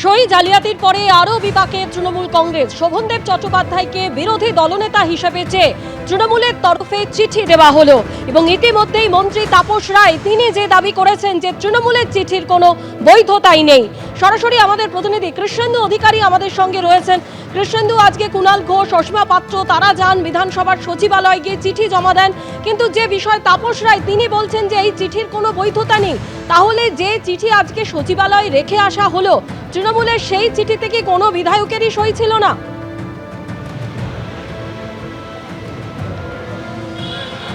সই জালিয়াতির পরে আরও বিপাকে তৃণমূল কংগ্রেস। শোভনদেব চট্টোপাধ্যায়কে বিরোধী দলনেতা হিসেবে চেয়ে তৃণমূলের তরফে চিঠি দেওয়া হলো এবং ইতিমধ্যেই মন্ত্রী তাপস রায় তিনি যে দাবি করেছেন যে তৃণমূলের চিঠির কোনো বৈধতাই নেই। সরাসরি আমাদের প্রতিনিধি কৃষ্ণেন্দু অধিকারী আমাদের সঙ্গে রয়েছেন। কৃষ্ণেন্দু, আজকে কুণাল ঘোষ, অসীমা পাত্র তারা যান বিধানসভার সচিবালয়ে গিয়ে চিঠি জমা দেন, কিন্তু যে বিষয় তাপস রায় তিনি বলছেন যে এই চিঠির কোনো বৈধতা নেই। তাহলে যে চিঠি আজকে সচিবালয়ে রেখে আসা হলো, তৃণমূলের সেই চিঠিতে কি কোনো বিধায়কেরই সই ছিল না?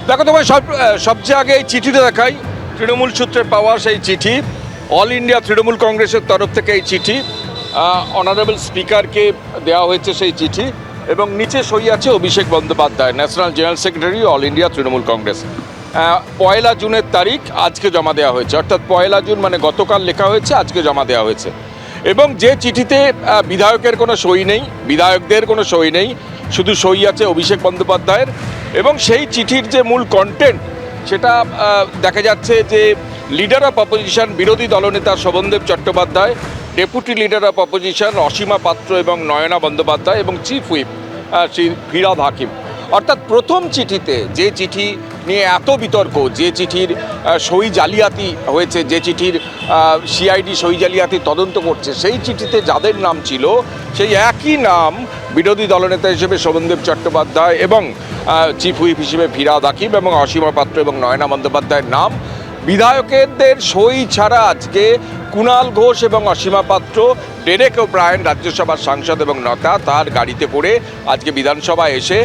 দেখো, তোমার সবচেয়ে আগে এই চিঠিটা দেখাই। তৃণমূল সূত্রে পাওয়া সেই চিঠি, অল ইন্ডিয়া তৃণমূল কংগ্রেসের তরফ থেকে এই চিঠি অনারেবল স্পিকারকে দেওয়া হয়েছে সেই চিঠি, এবং নিচে সই আছে Abhishek Bandyopadhyay, national general secretary, all India Trinamool Congress. 1 জুনের তারিখ, আজকে জমা দেওয়া হয়েছে, অর্থাৎ 1 জুন মানে গতকাল লেখা হয়েছে, আজকে জমা দেওয়া হয়েছে। এবং যে চিঠিতে বিধায়কের কোনো সই নেই, বিধায়কদের কোনো সই নেই, শুধু সই আছে অভিষেক বন্দ্যোপাধ্যায়ের। এবং সেই চিঠির যে মূল কন্টেন্ট, সেটা দেখা যাচ্ছে যে লিডার অফ অপোজিশন, বিরোধী দলনেতা Sovandeb Chattopadhyay, deputy leader of opposition Asima Patra এবং নয়না বন্দ্যোপাধ্যায় এবং চিফ হুইপ শ্রী ফিরহাদ হাকিম। অর্থাৎ প্রথম চিঠিতে, যে চিঠি নিয়ে এত বিতর্ক, যে চিঠির সই জালিয়াতি হয়েছে, যে চিঠির সিআইডি সই জালিয়াতি তদন্ত করছে, সেই চিঠিতে যাদের নাম ছিল সেই একই নাম বিরোধী দলনেতা হিসেবে শোভনদেব চট্টোপাধ্যায় এবং চিফ হুইপ হিসেবে ফিরহাদ হাকিম এবং অসীমা পাত্র এবং নয়না বন্দ্যোপাধ্যায়ের নাম। বিধায়কের সই ছাড়া আজকে কুণাল ঘোষ এবং অসীমা পাত্র, ডেরেক ওব্রায়েন রাজ্যসভার সাংসদ এবং নেতা, তার গাড়িতে করে আজকে বিধানসভায় এসে,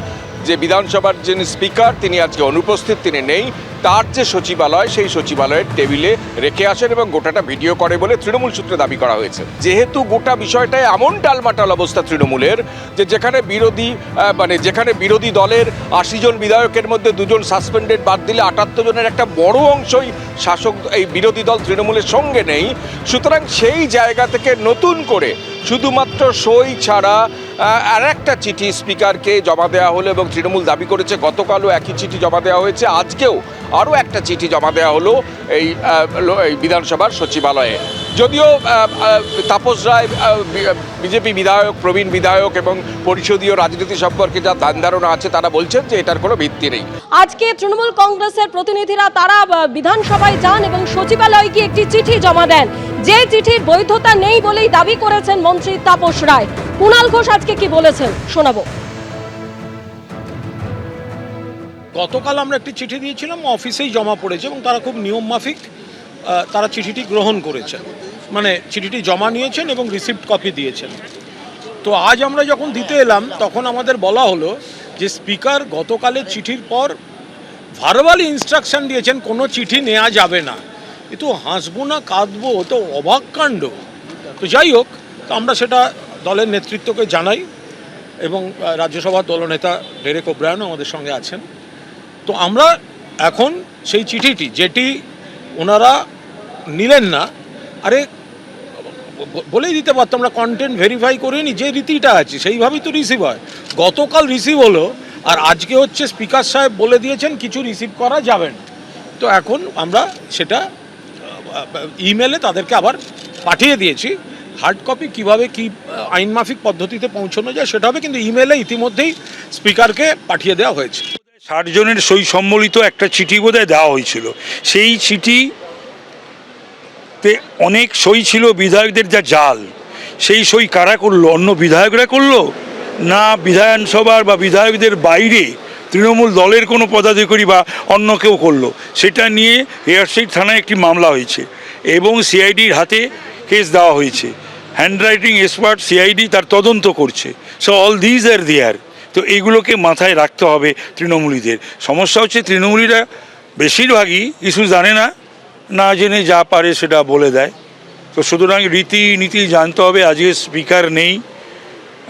যে বিধানসভার যিনি স্পিকার তিনি আজকে অনুপস্থিত, তিনি নেই, তার যে সচিবালয়, সেই সচিবালয়ের টেবিলে রেখে আসেন এবং গোটাটা ভিডিও করে বলে তৃণমূল সূত্রে দাবি করা হয়েছে। যেহেতু গোটা বিষয়টায় এমন টালমাটাল অবস্থা তৃণমূলের, যে যেখানে বিরোধী দলের 80 জন বিধায়কের মধ্যে 2 জন সাসপেন্ডেড বাদ দিলে 78 জনের একটা বড় অংশই শাসক এই বিরোধী দল তৃণমূলের সঙ্গে নেই। সুতরাং সেই জায়গা থেকে নতুন করে শুধুমাত্র সই ছাড়া আর একটা চিঠি স্পিকারকে জমা দেওয়া হলো, এবং তৃণমূল দাবি করেছে গতকালও একই চিঠি জমা দেওয়া হয়েছে, আজকেও আরও একটা চিঠি জমা দেওয়া হলো এই বিধানসভার সচিবালয়ে। যদিও তাপস রায়, বিজেপি বিধায়ক, প্রবীণ বিধায়ক এবং পরিষদীয় রাজনীতি সম্পর্কে যা ধ্যান ধারণা আছে, তারা বলছেন যে এটার কোনো ভিত্তি নেই। আজকে তৃণমূল কংগ্রেসের প্রতিনিধিরা তারা বিধানসভায় যান এবং সচিবালয়ে গিয়ে একটি চিঠি জমা দেন, যে চিঠির বৈধতা নেই বলেই দাবি করেছেন মন্ত্রী তাপস রায়। কুণাল ঘোষ আজকে কি বলেছেন শোনাবো। গতকাল আমরা একটি চিঠি দিয়েছিলাম, অফিসেই জমা পড়েছে এবং তারা খুব নিয়ম মাফিক তারা চিঠিটি গ্রহণ করেছেন, মানে চিঠিটি জমা নিয়েছেন এবং রিসিপ্ট কপি দিয়েছেন। তো আজ আমরা যখন দিতে এলাম, তখন আমাদের বলা হলো যে স্পিকার গতকালের চিঠির পর ভার্বালি ইনস্ট্রাকশন দিয়েছেন কোনো চিঠি নেওয়া যাবে না। কিন্তু হাসবো না কাঁদবো, তো অবাক কাণ্ড। তো যাই হোক, তো আমরা সেটা দলের নেতৃত্বকে জানাই এবং রাজ্যসভার দলনেতা ডেরেক ওব্রায়েনও আমাদের সঙ্গে আছেন। তো আমরা এখন সেই চিঠিটি, যেটি ওনারা নিলেন না, আরে বলেই দিতে পারতাম, আমরা কন্টেন্ট ভেরিফাই করিনি, যে রীতিটা আছে সেইভাবেই তো রিসিভ হয়। গতকাল রিসিভ হলো, আর আজকে হচ্ছে স্পিকার সাহেব বলে দিয়েছেন কিছু রিসিভ করা যাবে না। তো এখন আমরা সেটা ইমেলে তাদেরকে আবার পাঠিয়ে দিয়েছি। হার্ড কপি কীভাবে কী আইনমাফিক পদ্ধতিতে পৌঁছানো যায় সেটা হবে, কিন্তু ইমেলে ইতিমধ্যেই স্পিকারকে পাঠিয়ে দেওয়া হয়েছে। 60 জনের সই সম্বলিত একটা চিঠি বোধহয় দেওয়া হয়েছিল। সেই চিঠিতে অনেক সই ছিল বিধায়কদের, যা জাল। সেই সই কারা করলো? অন্য বিধায়করা করলো, না বিধানসভার বা বিধায়কদের বাইরে তৃণমূল দলের কোনো পদাধিকারী বা অন্য কেউ করলো? সেটা নিয়ে হেয়ারস্ট্রিট থানায় একটি মামলা হয়েছে এবং সিআইডির হাতে কেস দেওয়া হয়েছে। হ্যান্ডরাইটিং এক্সপার্ট সিআইডি তার তদন্ত করছে। সো অল দিজ আর দেয়ার। তো এইগুলোকে মাথায় রাখতে হবে তৃণমূলীদের। সমস্যা হচ্ছে তৃণমূলীরা বেশিরভাগই কিছু জানে না, না জেনে যা পারে সেটা বলে দেয়। তো সুতরাং রীতিনীতি জানতে হবে। আজকে স্পিকার নেই,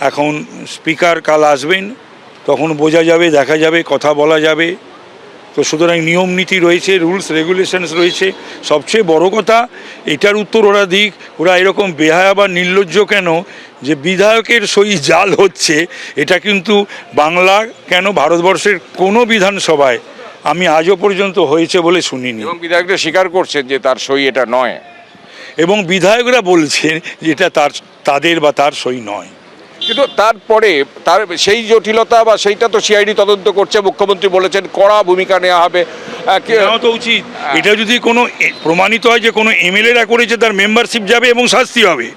এখন স্পিকার কাল আসবেন, তখন বোঝা যাবে, দেখা যাবে, কথা বলা যাবে। তো সুতরাং নিয়ম নীতি রয়েছে, রুলস রেগুলেশনস রয়েছে। সবচেয়ে বড় কথা, এটার উত্তর ওরা দিক। ওরা এরকম বেহায়া বা নির্লজ্জ কেন যে বিধায়কের সই জাল হচ্ছে? এটা কিন্তু বাংলা কেন, ভারতবর্ষের কোনো বিধানসভায় আমি আজও পর্যন্ত হয়েছে বলে শুনিনি। এবং বিধায়করা স্বীকার করছেন যে তার সই এটা নয়। এবং বিধায়করা বলছেন যে এটা তাদের বা তার সই নয়। কিন্তু তারপরে তার সেই জটিলতা বা সেইটা তো সিআইডি তদন্ত করছে, মুখ্যমন্ত্রী বলেছেন কড়া ভূমিকা নেওয়া হবে। নেওয়া তো উচিত। এটা যদি কোনো প্রমাণিত হয় যে কোনো এমএলএরা করেছে, তার মেম্বারশিপ যাবে এবং শাস্তি হবে।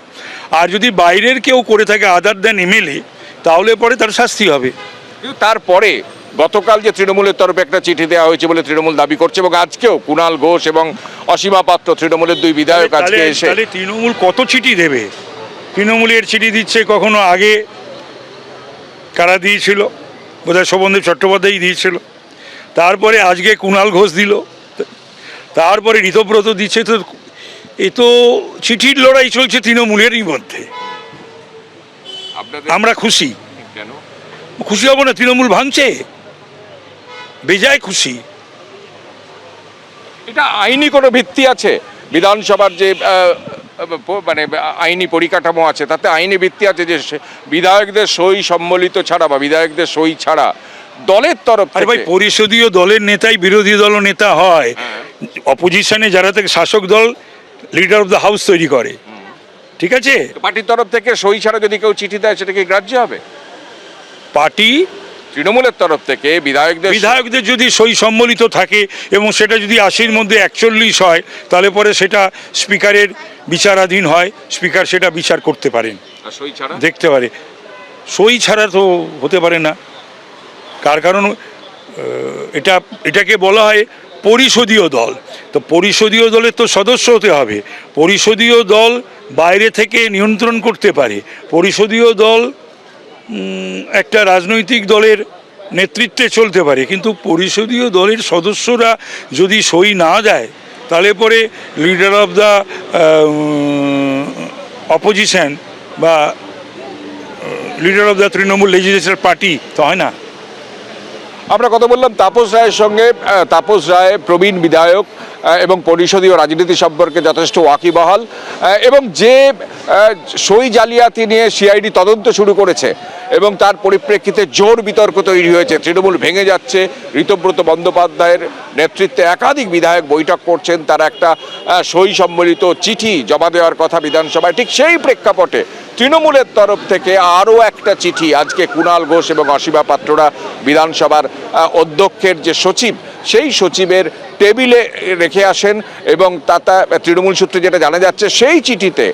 আর যদি বাইরের কেউ করে থাকে আদার দেন এমএলএ, তাহলে পরে তার শাস্তি হবে। কিন্তু তারপরে গতকাল যে তৃণমূলের তরফে একটা চিঠি দেওয়া হয়েছে বলে তৃণমূল দাবি করছে, এবং আজকেও কুণাল ঘোষ এবং অসীমা পাত্র তৃণমূলের দুই বিধায়ক আজকে এসে, তাহলে তৃণমূল কত চিঠি দেবে? তৃণমূলের চিঠি দিচ্ছে, কখনো আগে কারা দিয়েছিল, বোধহয় শোভনদেব চট্টোপাধ্যায় দিয়েছিল, তারপরে আজকে কুণাল ঘোষ দিল, তারপরে ঋতব্রত দিচ্ছে। তো এ তো চিঠির লড়াই চলছে তৃণমূলেরই মধ্যে। আমরা খুশি কেন খুশি হব না? তৃণমূল ভাঙছে, বেজায় খুশি। এটা আইনি কোনো ভিত্তি আছে? বিধানসভার যে মানে আইনি পরিকাঠামো আছে, তাতে আইনি ভিত্তি আছে যে বিধায়কদের সই সম্মিলিত ছাড়া বা বিধায়কদের সই ছাড়া দলের তরফ আরে ভাই, থেকে? পরিষদীয় দলের নেতাই বিরোধী দল নেতা হয়। অপোজিশনে যারা থেকে শাসক দল লিডার অফ দ্য হাউস তৈরি করে, ঠিক আছে? পার্টির তরফ থেকে সই ছাড়া যদি কেউ চিঠি দেয় সেটা কি গ্রাহ্য হবে? পার্টি তৃণমূলের তরফ থেকে বিধায়কদের যদি সই সম্মিলিত থাকে এবং সেটা যদি 80-র মধ্যে 41 হয়, তাহলে পরে সেটা স্পিকারের বিচারাধীন হয়, স্পিকার সেটা বিচার করতে পারেন, সই ছাড়া দেখতে পারে। সই ছাড়া তো হতে পারে না। কারণ এটাকে বলা হয় পরিষদীয় দল। তো পরিষদীয় দলের তো সদস্য হতে হবে। পরিষদীয় দল বাইরে থেকে নিয়ন্ত্রণ করতে পারে। পরিষদীয় দল একটা রাজনৈতিক দলের নেতৃত্বে চলতে পারে, কিন্তু পরিষদীয় দলের সদস্যরা যদি সই না দেয়, তাহলে পরে লিডার অফ দ্য অপোজিশন বা leader of the Trinamool legislature party তো হয় না। আমরা কথা বললাম তাপস রায়ের সঙ্গে। তাপস রায় প্রবীণ বিধায়ক এবং পরিষদীয় রাজনীতি সম্পর্কে যথেষ্ট ওয়াকিবহাল, এবং যে সই জালিয়াতি নিয়ে সিআইডি তদন্ত শুরু করেছে এবং তার পরিপ্রেক্ষিতে জোর বিতর্ক তৈরি হয়েছে। তৃণমূল ভেঙে যাচ্ছে, ঋতব্রত বন্দ্যোপাধ্যায়ের নেতৃত্বে একাধিক বিধায়ক বৈঠক করছেন, তার একটা সই সম্মিলিত চিঠি জমা দেওয়ার কথা বিধানসভায়। ঠিক সেই প্রেক্ষাপটে তৃণমূলের তরফ থেকে আরও একটা চিঠি আজকে কুণাল ঘোষ এবং অসীমা পাত্ররা বিধানসভার অধ্যক্ষের যে সচিব, সেই সচিবের টেবিলে রেখে আসেন, এবং তাতে তৃণমূল সূত্রে যেটা জানা যাচ্ছে, সেই চিঠিতে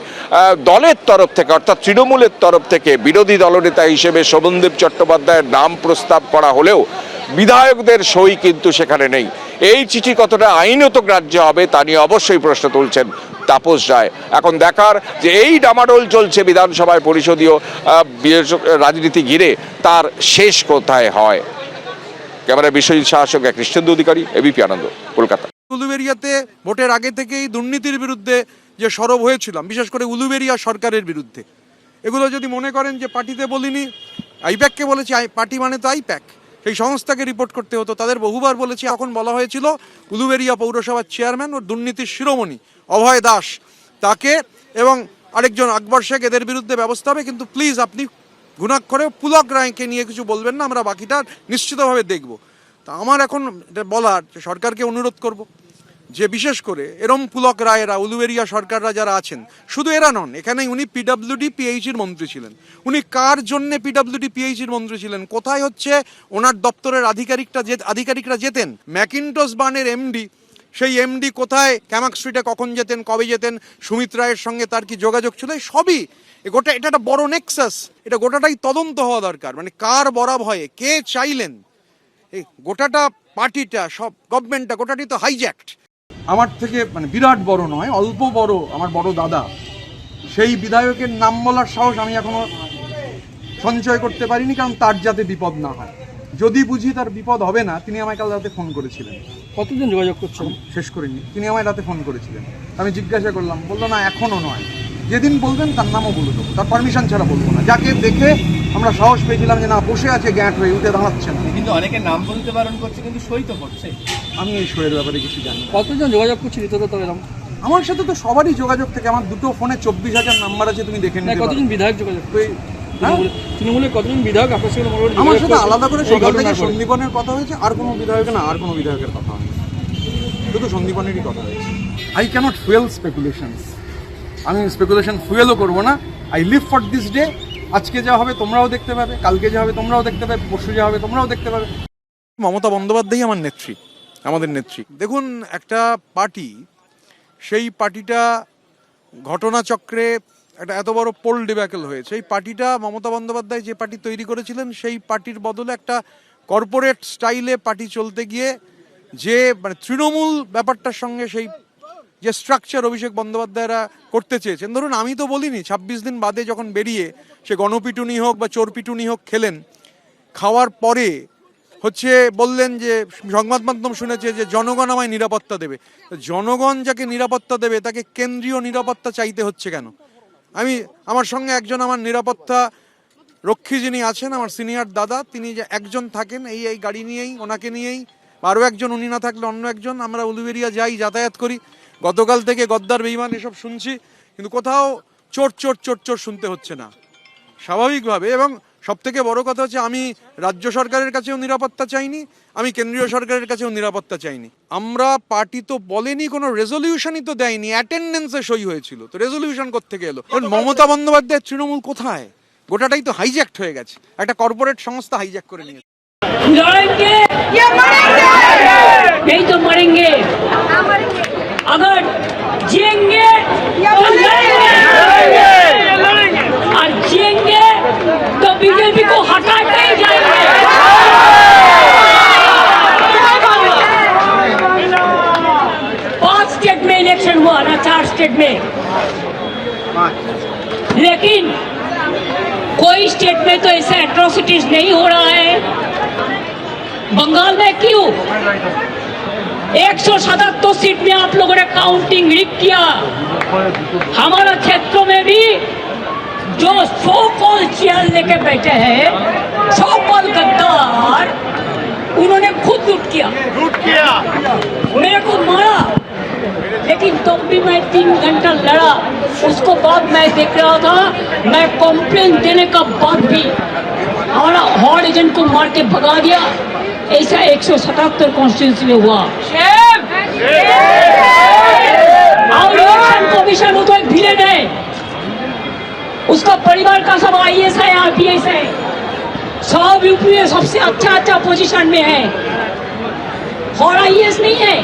দলের তরফ থেকে অর্থাৎ তৃণমূলের তরফ থেকে বিরোধী দলনেতা হিসেবে শোভনদেব চট্টোপাধ্যায়ের নাম প্রস্তাব করা হলেও বিধায়কদের সই কিন্তু সেখানে নেই। এই চিঠি কতটা আইনত গ্রাহ্য হবে তা নিয়ে অবশ্যই প্রশ্ন তুলছেন তাপস রায়। এখন দেখার যে এই ডামাডোল চলছে বিধানসভায় পরিষদীয় রাজনীতি ঘিরে, তার শেষ কোথায় হয়। ক্যামেরায় বিশ্বজিৎ শাহের সঙ্গে কৃষ্ণেন্দু অধিকারী, এবিপি আনন্দ, কলকাতা। উলুবেড়িয়াতে ভোটের আগে থেকেই দুর্নীতির বিরুদ্ধে যে সরব হয়েছিলাম, বিশেষ করে উলুবেড়িয়া সরকারের বিরুদ্ধে, এগুলো যদি মনে করেন যে পার্টিতে বলিনি, আইপ্যাককে বলেছি, পার্টি মানে তো আইপ্যাক, সেই সংস্থাকে রিপোর্ট করতে হতো, তাদের বহুবার বলেছি। এখন বলা হয়েছিল উলুবেড়িয়া পৌরসভার চেয়ারম্যান ও দুর্নীতির শিরোমণি অভয় দাস, তাকে এবং আরেকজন আকবর শেখ, এদের বিরুদ্ধে ব্যবস্থা হবে। কিন্তু প্লিজ আপনি গুণাক্ষরে পুলক রায়কে নিয়ে কিছু বলবেন না, আমরা বাকিটা নিশ্চিতভাবে দেখব। তা আমার এখন এটা বলার, সরকারকে অনুরোধ করব যে বিশেষ করে এরম পুলক রায়েরা, উলুবেড়িয়া সরকাররা যারা আছেন, শুধু এরা নন, এখানে উনি পিডব্লিউডি পিএইচির মন্ত্রী ছিলেন। উনি কার জন্যে পিডব্লিউডি পিএইচির মন্ত্রী ছিলেন? কোথায় হচ্ছে ওনার দপ্তরের আধিকারিকরা যেতেন? ম্যাকিন্টস বার্নের এমডি, সেই এমডি কোথায়, ক্যামাক স্ট্রিটে কখন যেতেন, কবে যেতেন, সুমিত রায়ের সঙ্গে তার কি যোগাযোগ ছিল, সবই এটা একটা বড় নেক্সাস। এটা গোটাটাই তদন্ত হওয়া দরকার। মানে কার বরাব হয়ে কে চাইলেন, এই গোটাটা পার্টিটা, সব গভর্নমেন্টটা, গোটাটি তো হাইজ্যাক্ট। আমার থেকে মানে বিরাট বড় নয়, অল্প বড় আমার বড় দাদা, সেই বিধায়কের নাম বলার সাহস আমি এখনো সঞ্চয় করতে পারিনি, কারণ তার যাতে বিপদ না হয়। যদি বুঝি তার বিপদ হবে না, তিনি আমায় কাল রাতে ফোন করেছিলেন। কতদিন যোগাযোগ করছেন? শেষ করিনি। তিনি আমায় রাতে ফোন করেছিলেন, আমি জিজ্ঞাসা করলাম, বললো না এখনো নয়, যেদিন বলবেন তার নামও বলে দেবো, তার পারমিশন ছাড়া বলবো না। যাকে দেখে আমরা সাহস পেয়েছিলাম যে না, বসে আছে গ্যাঁট হয়ে, উঠে দাঁড়াচ্ছেন। কিন্তু অনেকে নাম বলতে বারণ করছে, কিন্তু সই তো করছে। আমি এই শোয়ের ব্যাপারে কিছু জানি না। কতজন যোগাযোগ করছে তো এরকম? আমার সাথে তো সবারই যোগাযোগ থেকে, আমার দুটো ফোনে 24,000 নাম্বার আছে, তুমি দেখে নিতে পারো। কতজন বিধায়ক যোগাযোগ? হ্যাঁ? তৃণমূলের কতজন বিধায়ক আপনার সঙ্গে আমার সাথে আলাদা করে সকাল থেকে সন্দীপনের কথা হয়েছে, আর কোনো বিধায়কের না, আর কোনো বিধায়কের কথা হয়নি, শুধু সন্দীপনেরই কথা হয়েছে। I can't fuel speculations. আমি স্পেকুলেশন ফুয়েলও করবো না। I live for this day. আজকে যা হবে তোমরাও দেখতে পাবে, কালকে যা হবে তোমরাও দেখতে পাবে, পরশু যা হবে তোমরাও দেখতে পাবে। মমতা বন্দ্যোপাধ্যায়ই আমার নেত্রী, আমাদের নেত্রী। দেখুন, একটা পার্টি, সেই পার্টিটা ঘটনাচক্রে একটা এত বড় পোল ডিব্যাকেল হয়েছে। এই পার্টিটা মমতা বন্দ্যোপাধ্যায় যে পার্টি তৈরি করেছিলেন, সেই পার্টির বদলে একটা কর্পোরেট স্টাইলে পার্টি চলতে গিয়ে যে মানে তৃণমূল ব্যাপারটার সঙ্গে সেই যে স্ট্রাকচার অভিষেক বন্দ্যোপাধ্যায়রা করতে চেয়েছেন, ধরুন আমি তো বলিনি 26 দিন বাদে যখন বেরিয়ে সে গণপিটুনি হোক বা চোরপিটুনি হোক খেলেন, খাওয়ার পরে হচ্ছে বললেন যে সংবাদ মাধ্যম শুনেছে যে জনগণ আমায় নিরাপত্তা দেবে। জনগণ যাকে নিরাপত্তা দেবে তাকে কেন্দ্রীয় নিরাপত্তা চাইতে হচ্ছে কেন? আমার সঙ্গে একজন আমার নিরাপত্তা রক্ষী যিনি আছেন, আমার সিনিয়র দাদা, তিনি যে একজন থাকেন এই গাড়ি নিয়েই, ওনাকে নিয়েই, আরও একজন, উনি না থাকলে অন্য একজন, আমরা উলুবেড়িয়া যাই, যাতায়াত করি। গতকাল থেকে গদ্দার বেঈমান এসব শুনছি, কিন্তু কোথাও চোর চোর চোর চোর শুনতে হচ্ছে না স্বাভাবিকভাবে। এবং সব থেকে বড় কথা হচ্ছে, আমি রাজ্য সরকারের কাছেও নিরাপত্তা চাইনি, আমি কেন্দ্রীয় সরকারের কাছেও নিরাপত্তা চাইনি। আমরা পার্টি তো বলেনি, কোনো রেজলিউশনই তো দেয়নি, অ্যাটেন্ডেন্সে সই হয়েছিল, তো রেজলিউশন কোত্থেকে এলো? মমতা বন্দ্যোপাধ্যায়ের তৃণমূল কোথায়? গোটাটাই তো হাইজ্যাক্ট হয়ে গেছে, একটা কর্পোরেট সংস্থা হাইজ্যাক করে নিয়েছে। लड़ेंगे या मरेंगे, नहीं तो मरेंगे। अगर जिएंगे तो लड़ेंगे, और जिएंगे तो बीजेपी को हटाते ही जाएंगे। 5 स्टेट में इलेक्शन हुआ ना, 4 स्टेट में, लेकिन कोई स्टेट में तो ऐसे एट्रोसिटीज नहीं हो रहा है। बंगाल में क्यों 177 सीट में आप लोगों ने काउंटिंग रिग किया? हमारा क्षेत्रों में भी जो 100 कॉल चेयर लेके बैठे हैं, 100 कॉल गद्दार, उन्होंने खुद लूट किया, मेरे को मारा, लेकिन तब भी मैं 3 घंटा लड़ा। उसको बाद मैं देख रहा था, मैं कंप्लेन देने का बाद भी हमारा हॉर्ड एजेंट को मार के भगा दिया। ऐसा 177 कॉन्स्टिट्यूंसी में हुआ। और इलेक्शन कमीशन वो तो एक विलेन है, उसका परिवार का सब IAS है, RPS है, सब यूपी में सबसे अच्छा पोजीशन में है। और IAS नहीं है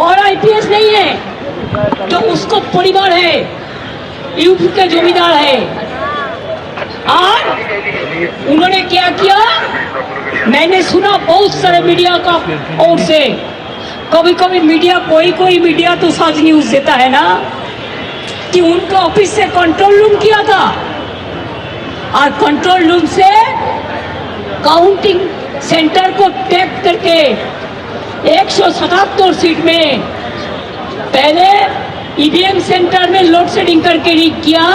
और IPS नहीं है, तो उसको परिवार है, यूपी के जमींदार है। और उन्होंने क्या किया, मैंने सुना बहुत सारे मीडिया का ओर से, कभी कभी मीडिया, कोई मीडिया तो सच न्यूज देता है ना, कि उनका ऑफिस से कंट्रोल रूम किया था, और कंट्रोल रूम से काउंटिंग सेंटर को टैप करके 177 सीट में पहले EVM सेंटर में लोड शेडिंग करके रीड किया,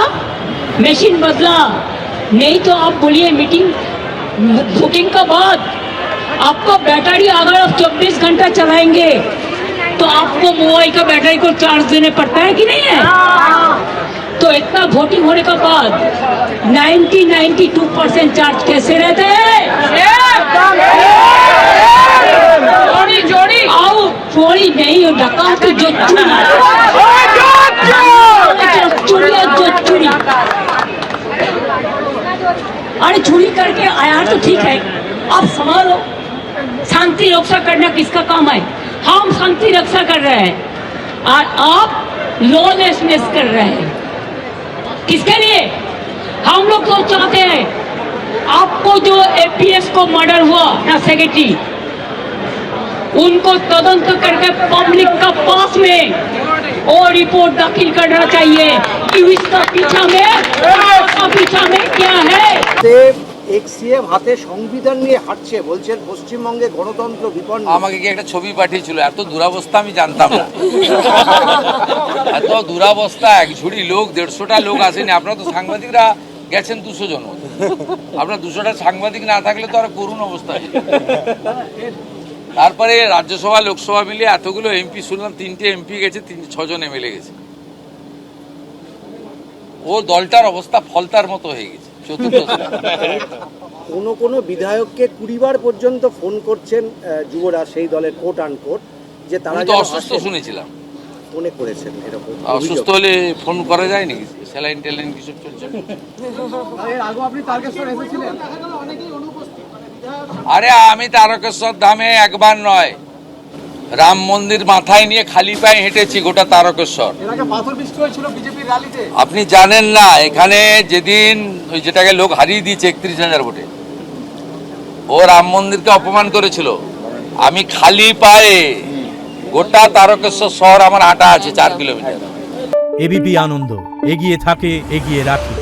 मशीन बदला। नहीं तो आप बोलिए मीटिंग वोटिंग का बाद आपका बैटरी अगर आप 24 घंटा चलाएंगे तो आपको मोबाइल का बैटरी को चार्ज देने पड़ता है कि नहीं है? तो इतना वोटिंग होने के बाद 92% चार्ज कैसे रहते हैं? चोरी नहीं, डकात की जो चोरी, अरे चोरी करके आया तो ठीक है, आप संभालो। शांति रक्षा करना किसका काम है? हम शांति रक्षा कर रहे हैं और आप लॉलेसनेस कर रहे हैं। किसके लिए? हम लोग तो चाहते हैं आपको जो APS को मर्डर हुआ ना, सेक्रेटरी, उनको तदंत करके पब्लिक का पास में और रिपोर्ट दाखिल करना चाहिए कि इसका पीछा में क्या है। এক্সিএম হাতে সংবিধান নিয়ে হাঁটছে, বলছেন পশ্চিমবঙ্গে গণতন্ত্র বিপন্ন। আমাকে কি একটা ছবি পাঠিয়েছিল, এত দুরাবস্থা আমি জানতাম না। এত দুরাবস্থা, এক ঝুড়ি লোক, 150টা লোক আসেনি। আপনারা তো সাংবাদিকরা গেছেন 200 জন, আপনার 200টা সাংবাদিক না থাকলে তো আর করুণ অবস্থা। তারপরে রাজ্যসভা লোকসভা মিলিয়ে এতগুলো MP শুনলাম, 3টে MP গেছে, 6 জন MLA গেছে। ও দলটার অবস্থা ফলতার মতো হয়ে গেছে। কোনো বিধায়ককে 20 বার পর্যন্ত ফোন করছেন যুবরা, সেই দলের কোট আনকোট, যে তারা তো অসুস্থ শুনেছিলাম। ফোনে করেছেন এরকম অসুস্থ হলে ফোন করা যায় নাকি? স্যালাইন ট্যালাইন কিছু চলছে? আরে আমি তারকেশ্বর ধামে একবার নয়, রাম মন্দির মাথায় নিয়ে খালি পায়ে হেঁটেছি গোটা তারকেশ্বর। আপনি জানেন না, এখানে যেদিন ওই যেটাকে লোক হারিয়ে দিয়েছে 31,000 ভোটে, ও রাম মন্দিরকে অপমান করেছিল, আমি খালি পায়ে গোটা তারকেশ্বর শহর আমার হাঁটা আছে 4 কিলোমিটার। এবিপি আনন্দ, এগিয়ে থাকে, এগিয়ে রাখে।